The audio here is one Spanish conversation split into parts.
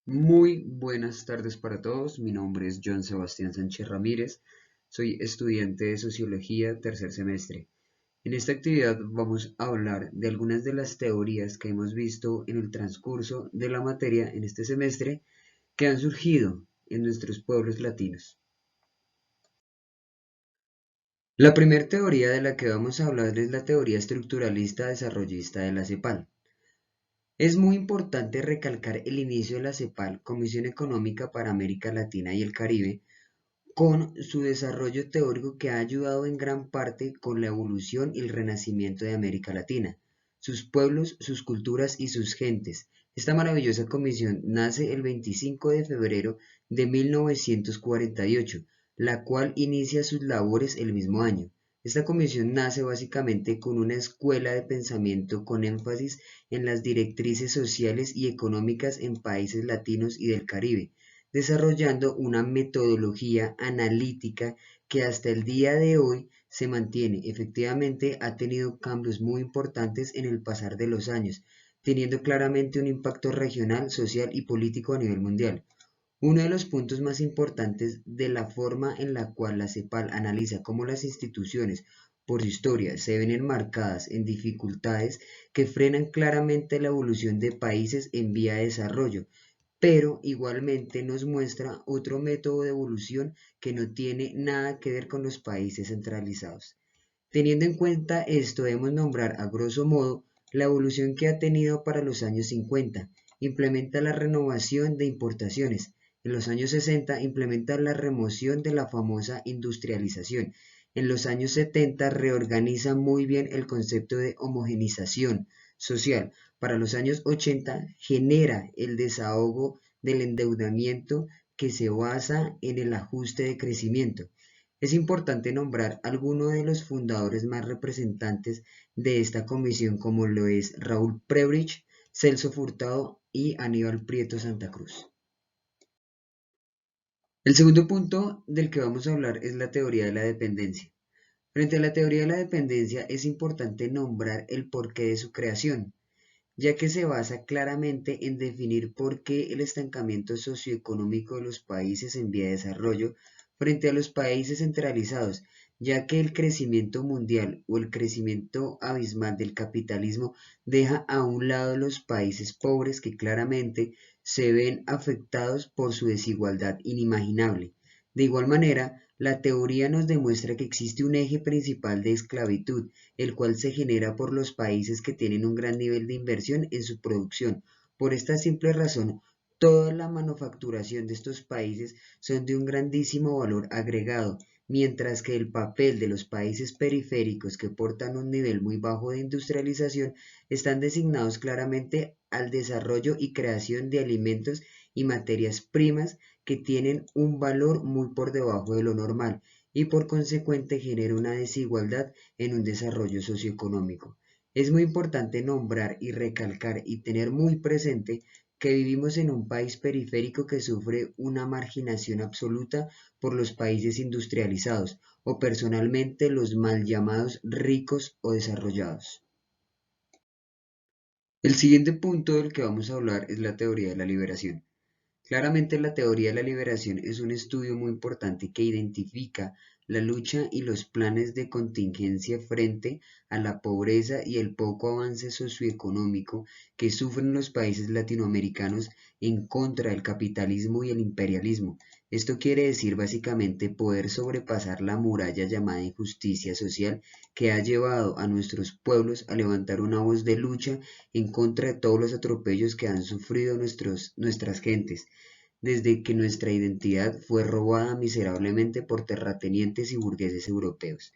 Muy buenas tardes para todos. Mi nombre es John Sebastián Sánchez Ramírez. Soy estudiante de Sociología, tercer semestre. En esta actividad vamos a hablar de algunas de las teorías que hemos visto en el transcurso de la materia en este semestre que han surgido en nuestros pueblos latinos. La primera teoría de la que vamos a hablar es la teoría estructuralista desarrollista de la CEPAL. Es muy importante recalcar el inicio de la CEPAL, Comisión Económica para América Latina y el Caribe, con su desarrollo teórico que ha ayudado en gran parte con la evolución y el renacimiento de América Latina, sus pueblos, sus culturas y sus gentes. Esta maravillosa comisión nace el 25 de febrero de 1948, la cual inicia sus labores el mismo año. Esta comisión nace básicamente con una escuela de pensamiento con énfasis en las directrices sociales y económicas en países latinos y del Caribe, desarrollando una metodología analítica que hasta el día de hoy se mantiene. Efectivamente, ha tenido cambios muy importantes en el pasar de los años, teniendo claramente un impacto regional, social y político a nivel mundial. Uno de los puntos más importantes de la forma en la cual la CEPAL analiza cómo las instituciones, por su historia, se ven enmarcadas en dificultades que frenan claramente la evolución de países en vía de desarrollo, pero igualmente nos muestra otro método de evolución que no tiene nada que ver con los países centralizados. Teniendo en cuenta esto, debemos nombrar a grosso modo la evolución que ha tenido para los años 50. Implementa la renovación de importaciones. En los años 60 implementa la remoción de la famosa industrialización. En los años 70 reorganiza muy bien el concepto de homogenización social. Para los años 80 genera el desahogo del endeudamiento que se basa en el ajuste de crecimiento. Es importante nombrar algunos de los fundadores más representantes de esta comisión, como lo es Raúl Prebrich, Celso Furtado y Aníbal Prieto Santa Cruz. El segundo punto del que vamos a hablar es la teoría de la dependencia. Frente a la teoría de la dependencia es importante nombrar el porqué de su creación, ya que se basa claramente en definir por qué el estancamiento socioeconómico de los países en vía de desarrollo frente a los países centralizados, ya que el crecimiento mundial o el crecimiento abismal del capitalismo deja a un lado los países pobres que claramente se ven afectados por su desigualdad inimaginable. De igual manera, la teoría nos demuestra que existe un eje principal de esclavitud, el cual se genera por los países que tienen un gran nivel de inversión en su producción. Por esta simple razón, toda la manufacturación de estos países son de un grandísimo valor agregado, mientras que el papel de los países periféricos que portan un nivel muy bajo de industrialización están designados claramente al desarrollo y creación de alimentos y materias primas que tienen un valor muy por debajo de lo normal y por consecuente genera una desigualdad en un desarrollo socioeconómico. Es muy importante nombrar y recalcar y tener muy presente que vivimos en un país periférico que sufre una marginación absoluta por los países industrializados o personalmente los mal llamados ricos o desarrollados. El siguiente punto del que vamos a hablar es la teoría de la liberación. Claramente la teoría de la liberación es un estudio muy importante que identifica la lucha y los planes de contingencia frente a la pobreza y el poco avance socioeconómico que sufren los países latinoamericanos en contra del capitalismo y el imperialismo. Esto quiere decir básicamente poder sobrepasar la muralla llamada injusticia social que ha llevado a nuestros pueblos a levantar una voz de lucha en contra de todos los atropellos que han sufrido nuestras gentes desde que nuestra identidad fue robada miserablemente por terratenientes y burgueses europeos.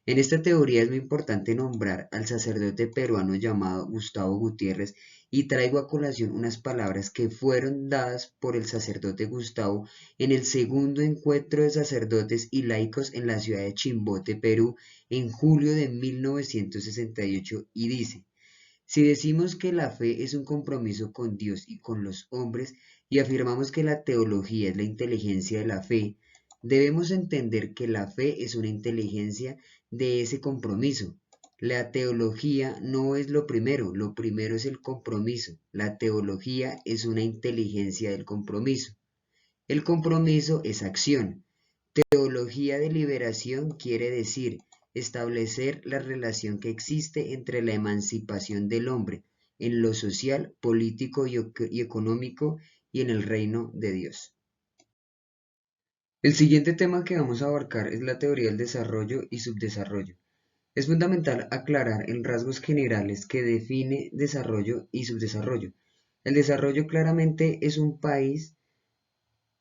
En esta teoría es muy importante nombrar al sacerdote peruano llamado Gustavo Gutiérrez y traigo a colación unas palabras que fueron dadas por el sacerdote Gustavo en el segundo encuentro de sacerdotes y laicos en la ciudad de Chimbote, Perú, en julio de 1968 y dice: si decimos que la fe es un compromiso con Dios y con los hombres y afirmamos que la teología es la inteligencia de la fe, debemos entender que la fe es una inteligencia de ese compromiso. La teología no es lo primero es el compromiso. La teología es una inteligencia del compromiso. El compromiso es acción. Teología de liberación quiere decir establecer la relación que existe entre la emancipación del hombre en lo social, político y económico y en el reino de Dios. El siguiente tema que vamos a abarcar es la teoría del desarrollo y subdesarrollo. Es fundamental aclarar en rasgos generales que define desarrollo y subdesarrollo. El desarrollo claramente es un país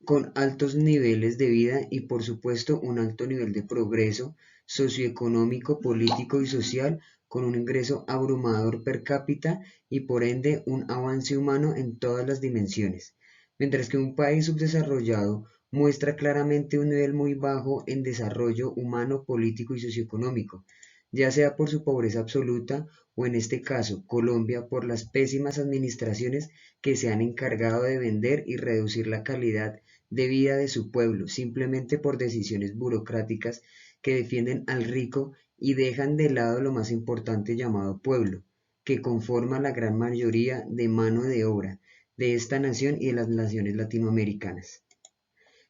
con altos niveles de vida y por supuesto un alto nivel de progreso socioeconómico, político y social, con un ingreso abrumador per cápita y por ende un avance humano en todas las dimensiones, mientras que un país subdesarrollado muestra claramente un nivel muy bajo en desarrollo humano, político y socioeconómico, ya sea por su pobreza absoluta o en este caso Colombia por las pésimas administraciones que se han encargado de vender y reducir la calidad de vida de su pueblo, simplemente por decisiones burocráticas que defienden al rico y dejan de lado lo más importante llamado pueblo, que conforma la gran mayoría de mano de obra de esta nación y de las naciones latinoamericanas.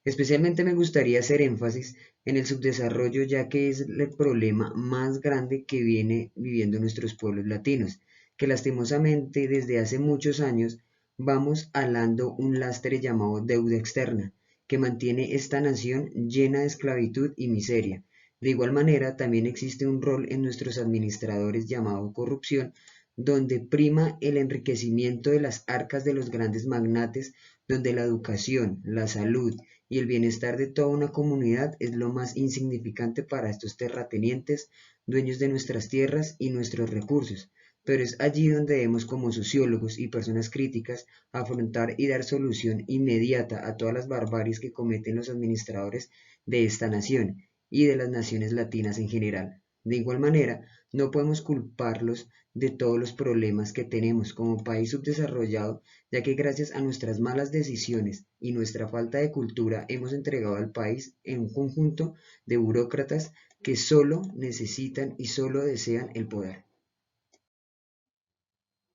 Especialmente me gustaría hacer énfasis en el subdesarrollo, ya que es el problema más grande que viene viviendo nuestros pueblos latinos, que lastimosamente desde hace muchos años vamos alando un lastre llamado deuda externa, que mantiene esta nación llena de esclavitud y miseria. De igual manera, también existe un rol en nuestros administradores llamado corrupción, donde prima el enriquecimiento de las arcas de los grandes magnates, donde la educación, la salud y el bienestar de toda una comunidad es lo más insignificante para estos terratenientes, dueños de nuestras tierras y nuestros recursos. Pero es allí donde debemos como sociólogos y personas críticas afrontar y dar solución inmediata a todas las barbaries que cometen los administradores de esta nación y de las naciones latinas en general. De igual manera, no podemos culparlos de todos los problemas que tenemos como país subdesarrollado, ya que gracias a nuestras malas decisiones y nuestra falta de cultura hemos entregado al país en un conjunto de burócratas que solo necesitan y solo desean el poder.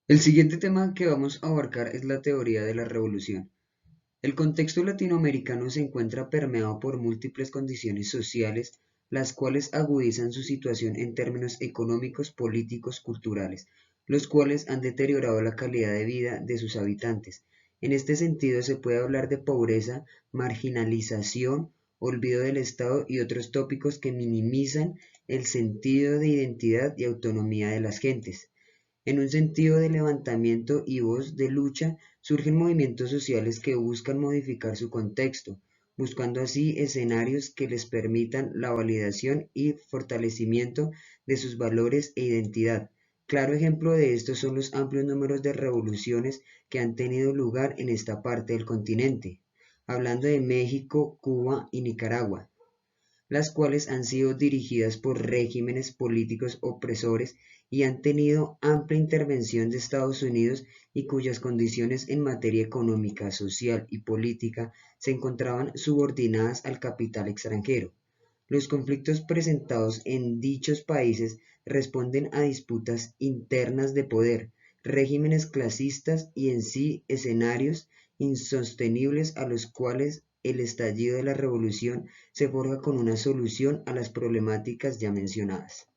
El siguiente tema que vamos a abarcar es la teoría de la revolución. El contexto latinoamericano se encuentra permeado por múltiples condiciones sociales, las cuales agudizan su situación en términos económicos, políticos, culturales, los cuales han deteriorado la calidad de vida de sus habitantes. En este sentido se puede hablar de pobreza, marginalización, olvido del Estado y otros tópicos que minimizan el sentido de identidad y autonomía de las gentes. En un sentido de levantamiento y voz de lucha, surgen movimientos sociales que buscan modificar su contexto, buscando así escenarios que les permitan la validación y fortalecimiento de sus valores e identidad. Claro ejemplo de esto son los amplios números de revoluciones que han tenido lugar en esta parte del continente, hablando de México, Cuba y Nicaragua, las cuales han sido dirigidas por regímenes políticos opresores y han tenido amplia intervención de Estados Unidos y cuyas condiciones en materia económica, social y política se encontraban subordinadas al capital extranjero. Los conflictos presentados en dichos países responden a disputas internas de poder, regímenes clasistas y en sí escenarios insostenibles a los cuales el estallido de la revolución se forja con una solución a las problemáticas ya mencionadas.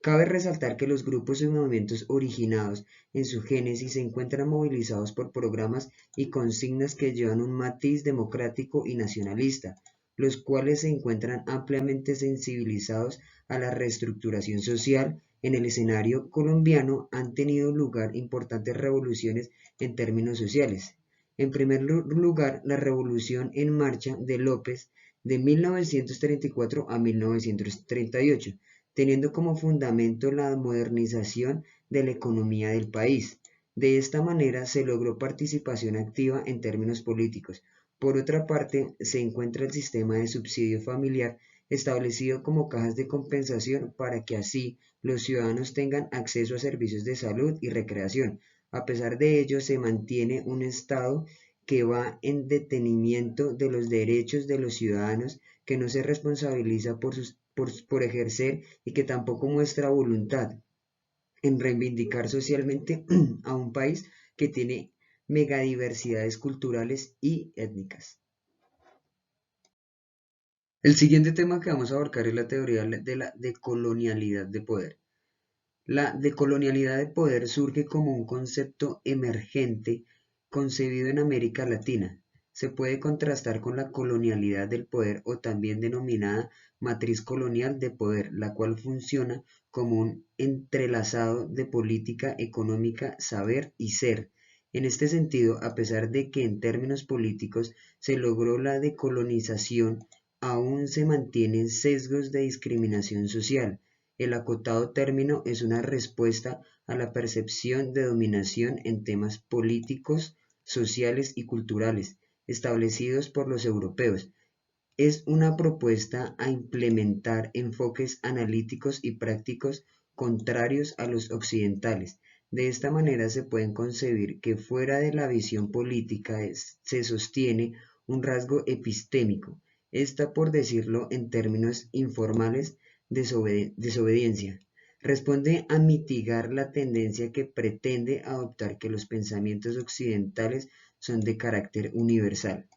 Cabe resaltar que los grupos y movimientos originados en su génesis se encuentran movilizados por programas y consignas que llevan un matiz democrático y nacionalista, los cuales se encuentran ampliamente sensibilizados a la reestructuración social. En el escenario colombiano han tenido lugar importantes revoluciones en términos sociales. En primer lugar, la Revolución en Marcha de López de 1934 a 1938, teniendo como fundamento la modernización de la economía del país. De esta manera se logró participación activa en términos políticos. Por otra parte, se encuentra el sistema de subsidio familiar establecido como cajas de compensación para que así los ciudadanos tengan acceso a servicios de salud y recreación. A pesar de ello, se mantiene un Estado que va en detenimiento de los derechos de los ciudadanos, que no se responsabiliza por ejercer y que tampoco muestra voluntad en reivindicar socialmente a un país que tiene megadiversidades culturales y étnicas. El siguiente tema que vamos a abarcar es la teoría de la decolonialidad de poder. La decolonialidad de poder surge como un concepto emergente concebido en América Latina. Se puede contrastar con la colonialidad del poder o también denominada matriz colonial de poder, la cual funciona como un entrelazado de política económica, saber y ser. En este sentido, a pesar de que en términos políticos se logró la decolonización, aún se mantienen sesgos de discriminación social. El acotado término es una respuesta a la percepción de dominación en temas políticos, sociales y culturales establecidos por los europeos. Es una propuesta a implementar enfoques analíticos y prácticos contrarios a los occidentales. De esta manera se pueden concebir que fuera de la visión política se sostiene un rasgo epistémico, esta por decirlo en términos informales, desobediencia. Responde a mitigar la tendencia que pretende adoptar que los pensamientos occidentales son de carácter universal.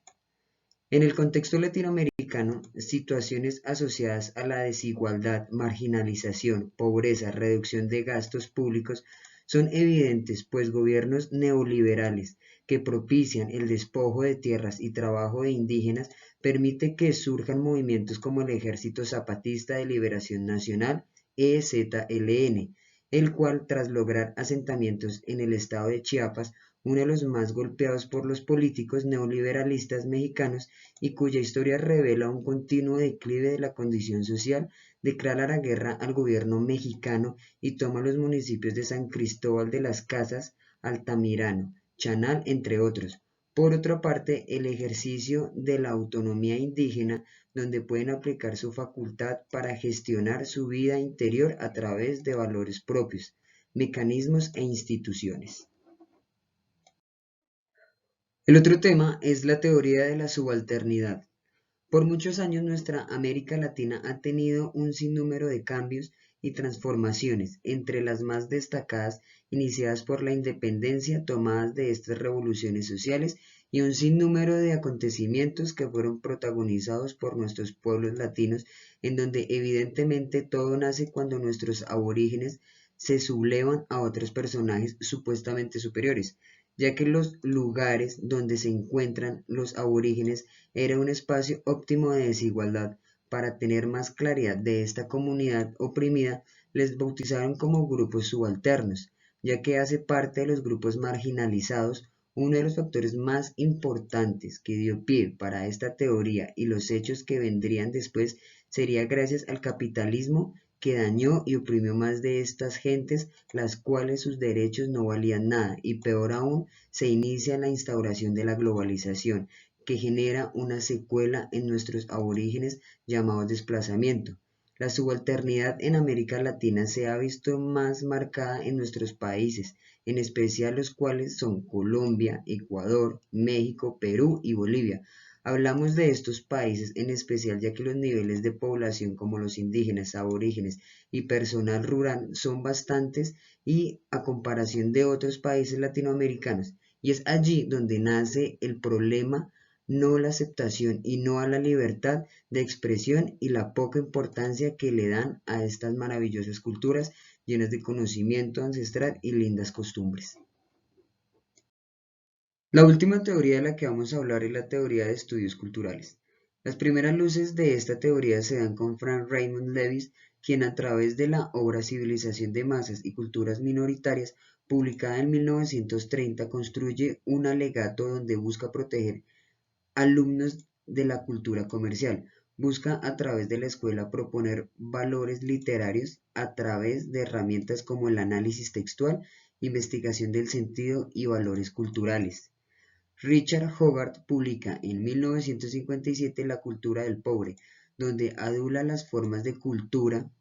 En el contexto latinoamericano, situaciones asociadas a la desigualdad, marginalización, pobreza, reducción de gastos públicos son evidentes, pues gobiernos neoliberales que propician el despojo de tierras y trabajo de indígenas permite que surjan movimientos como el Ejército Zapatista de Liberación Nacional, EZLN, el cual, tras lograr asentamientos en el estado de Chiapas, uno de los más golpeados por los políticos neoliberalistas mexicanos y cuya historia revela un continuo declive de la condición social, declara la guerra al gobierno mexicano y toma los municipios de San Cristóbal de las Casas, Altamirano, Chanal, entre otros. Por otra parte, el ejercicio de la autonomía indígena, donde pueden aplicar su facultad para gestionar su vida interior a través de valores propios, mecanismos e instituciones. El otro tema es la teoría de la subalternidad. Por muchos años nuestra América Latina ha tenido un sinnúmero de cambios y transformaciones, entre las más destacadas iniciadas por la independencia, tomadas de estas revoluciones sociales y un sinnúmero de acontecimientos que fueron protagonizados por nuestros pueblos latinos, en donde evidentemente todo nace cuando nuestros aborígenes se sublevan a otros personajes supuestamente superiores, ya que los lugares donde se encuentran los aborígenes era un espacio óptimo de desigualdad. Para tener más claridad de esta comunidad oprimida, les bautizaron como grupos subalternos, ya que hace parte de los grupos marginalizados. Uno de los factores más importantes que dio pie para esta teoría y los hechos que vendrían después sería gracias al capitalismo que dañó y oprimió más de estas gentes, las cuales sus derechos no valían nada, y peor aún, se inicia la instauración de la globalización, que genera una secuela en nuestros aborígenes llamados desplazamiento. La subalternidad en América Latina se ha visto más marcada en nuestros países, en especial los cuales son Colombia, Ecuador, México, Perú y Bolivia. Hablamos de estos países en especial ya que los niveles de población como los indígenas, aborígenes y personal rural son bastantes y a comparación de otros países latinoamericanos. Y es allí donde nace el problema, no la aceptación y no a la libertad de expresión y la poca importancia que le dan a estas maravillosas culturas llenas de conocimiento ancestral y lindas costumbres. La última teoría de la que vamos a hablar es la teoría de estudios culturales. Las primeras luces de esta teoría se dan con Frank Raymond Lewis, quien a través de la obra Civilización de Masas y Culturas Minoritarias, publicada en 1930, construye un alegato donde busca proteger alumnos de la cultura comercial. Busca a través de la escuela proponer valores literarios a través de herramientas como el análisis textual, investigación del sentido y valores culturales. Richard Hogarth publica en 1957 La cultura del pobre, donde adula las formas de cultura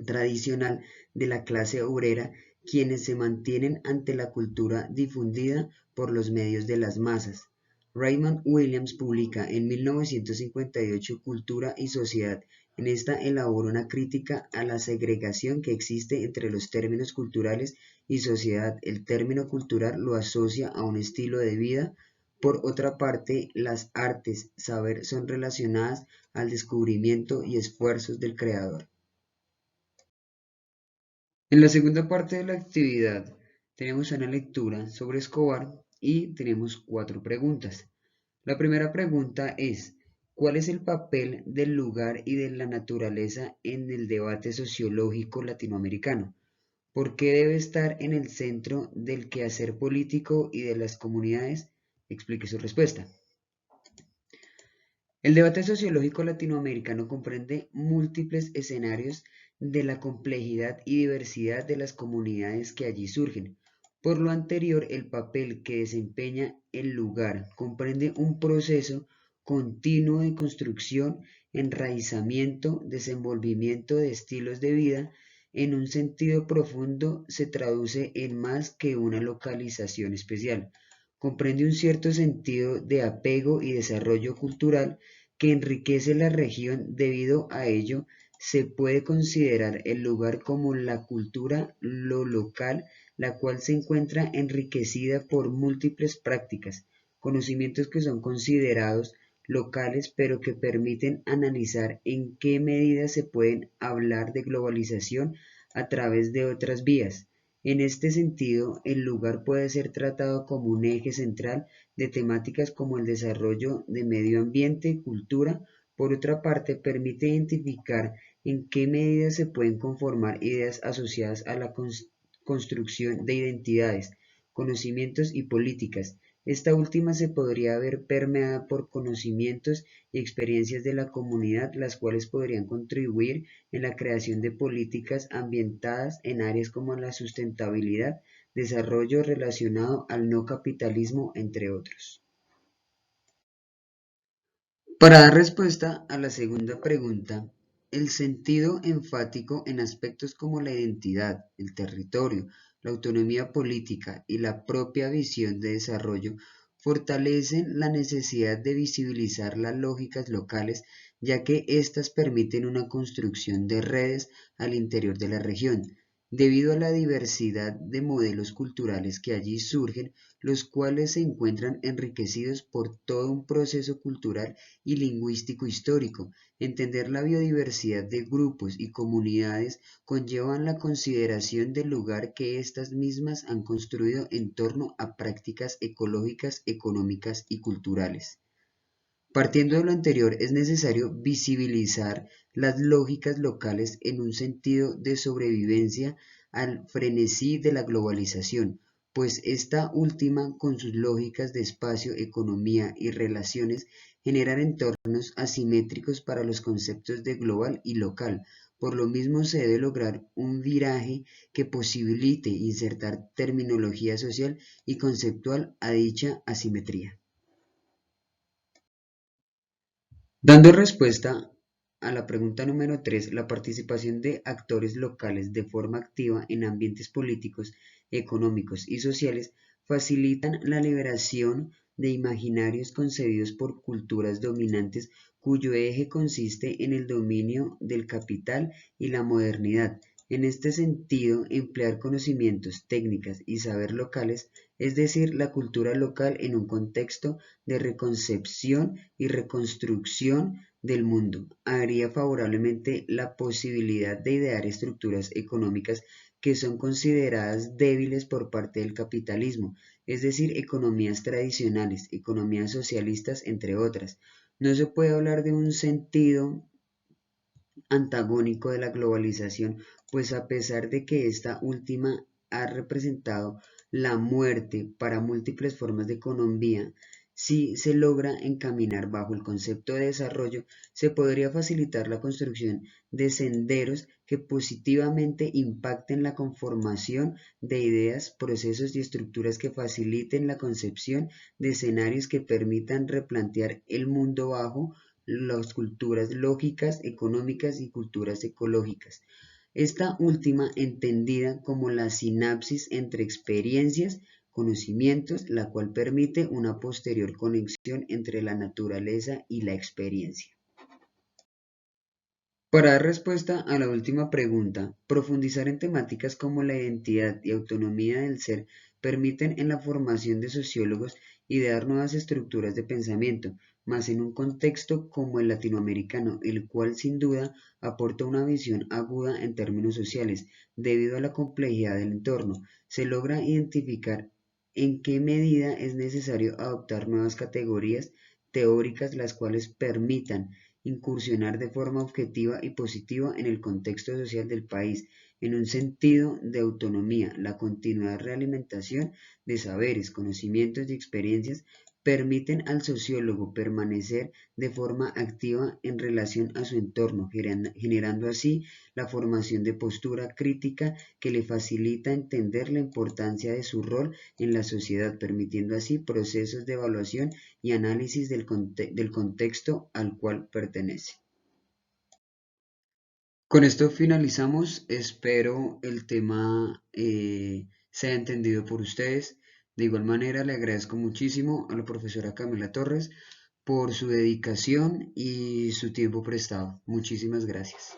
tradicional de la clase obrera, quienes se mantienen ante la cultura difundida por los medios de las masas. Raymond Williams publica en 1958 Cultura y Sociedad, En esta elabora una crítica a la segregación que existe entre los términos culturales y sociedad. El término cultural lo asocia a un estilo de vida. Por otra parte, las artes, saber, son relacionadas al descubrimiento y esfuerzos del creador. En la segunda parte de la actividad tenemos una lectura sobre Escobar y tenemos 4 preguntas. La primera pregunta es, ¿cuál es el papel del lugar y de la naturaleza en el debate sociológico latinoamericano? ¿Por qué debe estar en el centro del quehacer político y de las comunidades? Explique su respuesta. El debate sociológico latinoamericano comprende múltiples escenarios de la complejidad y diversidad de las comunidades que allí surgen. Por lo anterior, el papel que desempeña el lugar comprende un proceso continuo de construcción, enraizamiento, desenvolvimiento de estilos de vida. En un sentido profundo, se traduce en más que una localización especial. Comprende un cierto sentido de apego y desarrollo cultural que enriquece la región. Debido a ello, se puede considerar el lugar como la cultura, lo local, la cual se encuentra enriquecida por múltiples prácticas, conocimientos que son considerados locales, pero que permiten analizar en qué medida se pueden hablar de globalización a través de otras vías. En este sentido, el lugar puede ser tratado como un eje central de temáticas como el desarrollo de medio ambiente, cultura. Por otra parte, permite identificar en qué medida se pueden conformar ideas asociadas a la construcción de identidades, conocimientos y políticas. Esta última se podría ver permeada por conocimientos y experiencias de la comunidad, las cuales podrían contribuir en la creación de políticas ambientadas en áreas como la sustentabilidad, desarrollo relacionado al no capitalismo, entre otros. Para dar respuesta a la segunda pregunta, el sentido enfático en aspectos como la identidad, el territorio, la autonomía política y la propia visión de desarrollo fortalecen la necesidad de visibilizar las lógicas locales, ya que éstas permiten una construcción de redes al interior de la región. Debido a la diversidad de modelos culturales que allí surgen, los cuales se encuentran enriquecidos por todo un proceso cultural y lingüístico histórico. Entender la biodiversidad de grupos y comunidades conllevan la consideración del lugar que estas mismas han construido en torno a prácticas ecológicas, económicas y culturales. Partiendo de lo anterior, es necesario visibilizar las lógicas locales en un sentido de sobrevivencia al frenesí de la globalización, pues esta última, con sus lógicas de espacio, economía y relaciones, generan entornos asimétricos para los conceptos de global y local. Por lo mismo, se debe lograr un viraje que posibilite insertar terminología social y conceptual a dicha asimetría. Dando respuesta a la pregunta número 3, la participación de actores locales de forma activa en ambientes políticos, económicos y sociales facilitan la liberación de imaginarios concebidos por culturas dominantes cuyo eje consiste en el dominio del capital y la modernidad. En este sentido, emplear conocimientos, técnicas y saber locales, es decir, la cultura local en un contexto de reconcepción y reconstrucción del mundo, haría favorablemente la posibilidad de idear estructuras económicas que son consideradas débiles por parte del capitalismo, es decir, economías tradicionales, economías socialistas, entre otras. No se puede hablar de un sentido antagónico de la globalización, pues a pesar de que esta última ha representado la muerte para múltiples formas de economía, si se logra encaminar bajo el concepto de desarrollo, se podría facilitar la construcción de senderos que positivamente impacten la conformación de ideas, procesos y estructuras que faciliten la concepción de escenarios que permitan replantear el mundo bajo las culturas lógicas, económicas y culturas ecológicas. Esta última entendida como la sinapsis entre experiencias, conocimientos, la cual permite una posterior conexión entre la naturaleza y la experiencia. Para dar respuesta a la última pregunta, profundizar en temáticas como la identidad y autonomía del ser permiten en la formación de sociólogos idear nuevas estructuras de pensamiento, más en un contexto como el latinoamericano, el cual sin duda aporta una visión aguda en términos sociales. Debido a la complejidad del entorno, se logra identificar en qué medida es necesario adoptar nuevas categorías teóricas las cuales permitan incursionar de forma objetiva y positiva en el contexto social del país, en un sentido de autonomía. La continua realimentación de saberes, conocimientos y experiencias permiten al sociólogo permanecer de forma activa en relación a su entorno, generando así la formación de postura crítica que le facilita entender la importancia de su rol en la sociedad, permitiendo así procesos de evaluación y análisis del contexto al cual pertenece. Con esto finalizamos. Espero el tema sea entendido por ustedes. De igual manera, le agradezco muchísimo a la profesora Camila Torres por su dedicación y su tiempo prestado. Muchísimas gracias.